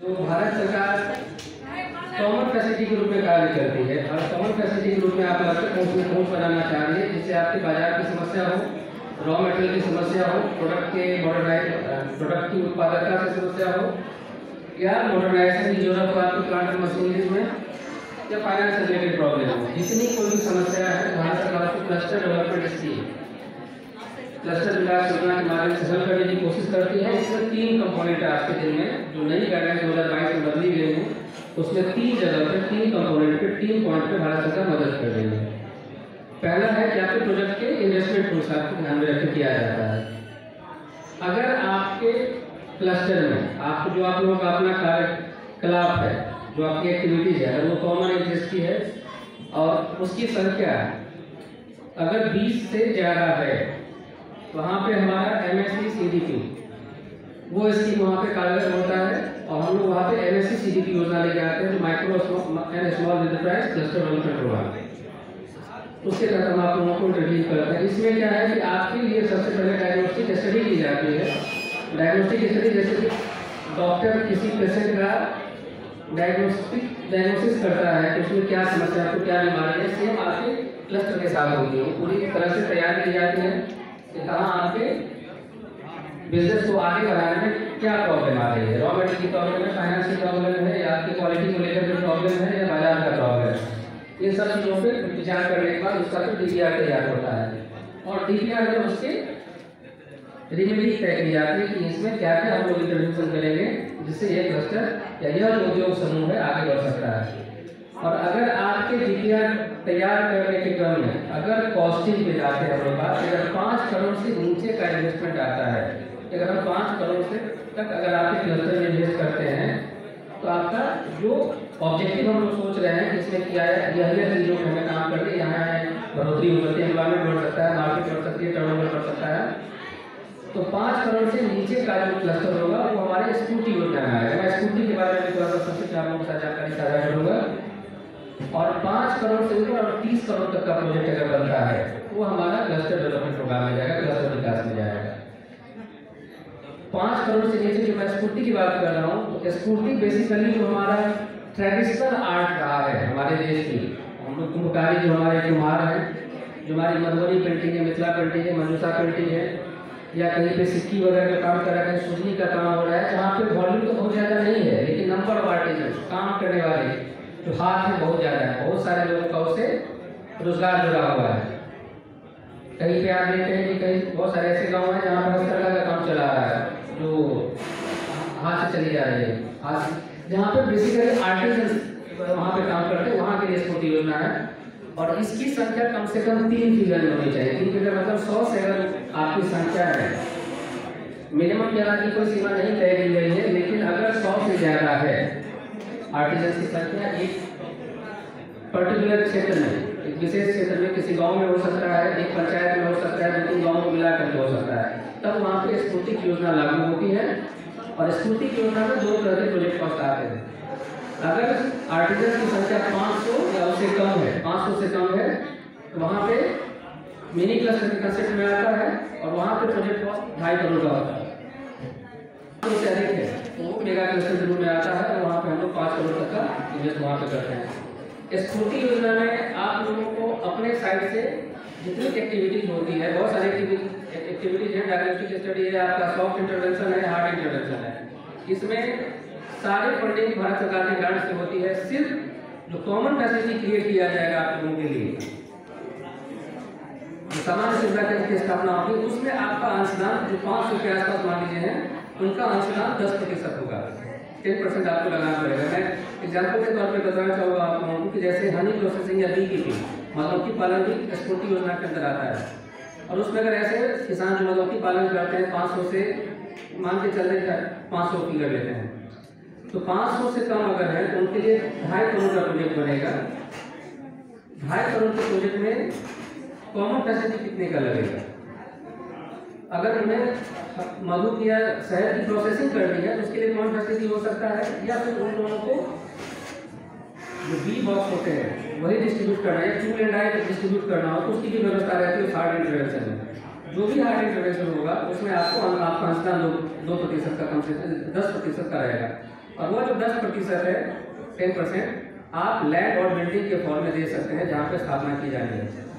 तो भारत सरकार common facility के रूप में कार्य करती है और कॉमन फैसिलिटी के रूप में आप पहुँच बनाना चाह रही है, जिससे आपके बाजार की समस्या हो, रॉ मटेरियल की समस्या हो, प्रोडक्ट की उत्पादकता से समस्या हो, या मॉडर्नाइजेशन की जरूरत हो आपकी प्लांट मशीनरीज में, या फाइनेंस से रिलेटेड प्रॉब्लम हो, जितनी कोई भी समस्या है भारत सरकार को क्लस्टर डेवलपमेंट स्कीम, क्लस्टर विकास योजना के माध्यम से हल करने की कोशिश करती है। इसमें 3 कंपोनेंट है आज के दिन में, जो नई गाइडलाइन 2022 में बदली गई है, उसमें 3 जगह पे 3 कंपोनेंट पे 3 पॉइंट पे भारत सरकार मदद कर रही है। पहला है कि आपके प्रोजेक्ट के इन्वेस्टमेंट को आपको ध्यान में रखकर किया जाता है। अगर आपके क्लस्टर में आपको जो आप लोगों का अपना कार्यकलाप है, जो आपकी एक्टिविटीज है, अगर वो कॉमन इंटरेस्ट की है और उसकी संख्या अगर 20 से ज़्यादा है, वहाँ पे हमारा MSc CDP वो स्कीम वहाँ पे कार्यरत होता है और हम लोग वहाँ पे MSc CDP योजना लेके आते हैं, जो micro and small enterprise cluster development programme. उसके तहत हम आप लोगों को इंट्रोड्यूस करते हैं। इसमें क्या है कि आपके लिए सबसे पहले डायग्नोस्टिक स्टडी की जाती है। डायग्नोस्टिक स्टडी जैसे कि डॉक्टर किसी पेशेंट का डायग्नोसिस करता है कि उसमें क्या समस्या है, क्या बीमारी है, सेम आपके क्लस्टर के साथ होगी, वो पूरी तरह से तैयार की जाती है कि कहाँ आपके बिजनेस को आगे बढ़ाने में क्या प्रॉब्लम आ रही है, रॉ मटेरियल की प्रॉब्लम है, फाइनेंस की प्रॉब्लम है, या आपकी क्वालिटी को लेकर जो प्रॉब्लम है, या बाजार का प्रॉब्लम है। इन सब चीज़ों पे विचार करने के बाद उसका तो DPR तैयार होता है और DPR में उसके रेमेडी तय की जाती है कि इसमें क्या क्या हम लोग इंटरवेंशन करेंगे जिससे ये क्लस्टर या यह उद्योग समूह है आगे बढ़ सकता है। और अगर आपके DPR तैयार करने के क्रम में अगर कॉस्टिंग पे जाते हैं हमारे पास, अगर 5 करोड़ से नीचे का इन्वेस्टमेंट आता है, अगर हम 5 करोड़ से तक अगर आपके क्लस्टर में इन्वेस्ट करते हैं, तो आपका जो ऑब्जेक्टिव हम लोग सोच रहे हैं कि इसमें किया है, यह चीज़ों में हमें काम करके यहाँ बढ़ोतरी हो सकती है, एनवायरमेंट बढ़ सकता है, मार्केट बढ़ सकती है, टर्नओवर बढ़ सकता है, तो 5 करोड़ से नीचे का जो क्लस्टर होगा वो हमारे स्कूटी योजना में आएगा। मैं स्कूटी के बारे में थोड़ा सा संक्षिप्त आप लोगों के साथ जानकारी साझा करूँगा। और 5 करोड़ से ऊपर और 30 करोड़ तक का प्रोजेक्ट अगर बनता है वो हमारा क्लस्टर डेवलपमेंट प्रोग्राम में जाएगा, क्लस्टर विकास में जाएगा। 5 करोड़ से नीचे जो मैं स्फूर्ति की बात कर रहा हूँ, तो स्फूर्ति बेसिकली जो हमारा ट्रेडिशनल आर्ट रहा है हमारे देश की, हम लोग कुम्भकारी जो हमारे कुम्हार हैं, जो हमारी मधुबनी पेंटिंग है, मिथिला पेंटिंग है, मंजूषा पेंटिंग है, या कहीं पे सिक्की वगैरह का काम कर रहा है, सुजनी का काम हो रहा है, जहाँ पे वॉल्यूम तो बहुत ज़्यादा नहीं है, लेकिन नंबर ऑफ आर्टिजन काम करने वाले जो हाथ में बहुत ज़्यादा है, बहुत सारे लोगों का उससे रोजगार जुड़ा हुआ है। कहीं पे आप देखते हैं कि कहीं बहुत सारे ऐसे गांव हैं जहाँ पर हस्तकला का काम चला रहा है, जो हाथ से चली जा रही है, हाथ जहाँ पे बेसिकली आर्टिजन वहाँ पे काम करते हैं, वहाँ के लिए स्फूर्ति योजना है। और इसकी संख्या कम से कम 3 फिगर में होनी चाहिए। 3 फिगर मतलब 100 से अगर आपकी संख्या है, मिनिमम जगह की कोई सीमा नहीं तय की गई है, लेकिन अगर 100 से ज़्यादा है आर्टिजन की संख्या एक पर्टिकुलर क्षेत्र में, एक विशेष क्षेत्र में, किसी गांव में हो सकता है, एक पंचायत में हो सकता है, 2-3 गाँव को मिला करके हो सकता है, तब वहाँ पे स्फूर्ति की योजना लागू होती है। और स्फूर्ति की योजना में 2 तरह के प्रोजेक्ट कॉस्ट आते हैं। अगर आर्टिजन की संख्या 500 या उससे कम है, 500 से कम है, तो वहाँ पे मिनी क्लस्टर के कंसेप्ट में आता है और वहाँ पे प्रोजेक्ट कॉस्ट 2.5 करोड़ का होता है। उससे अधिक है तो मेगा क्लस्टर के रूप में आता है, और वहाँ पे हम लोग 5 करोड़ तक का इन्वेस्ट वहाँ पे करते हैं। स्फूर्ति योजना में आप लोगों को अपने साइड से जितनी एक्टिविटीज होती है, बहुत सारी एक्टिविटीज है, डायग्नोस्टिक स्टडी है, आपका सॉफ्ट इंटरवेंशन है, हार्ड इंटरवेंशन है, इसमें सारे फंडिंग भारत सरकार के ग्रांट से होती है। सिर्फ जो कॉमन फैसिलिटी क्रिएट किया जाएगा आप लोगों के लिए, सामान्य सुविधा केंद्र की स्थापना होगी, उसमें आपका अंशदान जो 500 के आसपास मान लीजिए हैं, उनका अंशदान 10% होगा, 10% आपको लगाना पड़ेगा। मैं एग्जाम्पल के तौर पर बताना चाहूँगा आप लोगों को कि जैसे हनी प्रोसेसिंग या बीकीपिंग, मधुमक्खी पालन भी स्फूर्ति योजना के अंदर आता है, और उसमें अगर ऐसे किसान जो मधुमक्खी पालन करते हैं 500 से मान के चलने का 500 फिगर लेते हैं, तो 500 से कम अगर है तो उनके लिए 2.5 करोड़ का प्रोजेक्ट बनेगा। 2.5 करोड़ के प्रोजेक्ट में कॉमन फैसिलिटी कितने का लगेगा? अगर उन्हें मधु की या शहद की प्रोसेसिंग करनी है तो उसके लिए कॉमन फैसिलिटी हो सकता है, या फिर उन लोगों को जो बी बॉक्स होते हैं वही डिस्ट्रीब्यूट करना है, टूल एंड डाई डिस्ट्रीब्यूट करना हो तो उसकी भी व्यवस्था रहती है। हार्ड इंटरवेंशन में जो भी हार्ड इंटरवेंशन होगा उसमें आपको आपका अंशदान 2% का, कम से 10% का रहेगा। और वो जो 10% है 10% आप लैंड और बिल्डिंग के फॉर्म में दे सकते हैं जहाँ पे स्थापना की जानी है।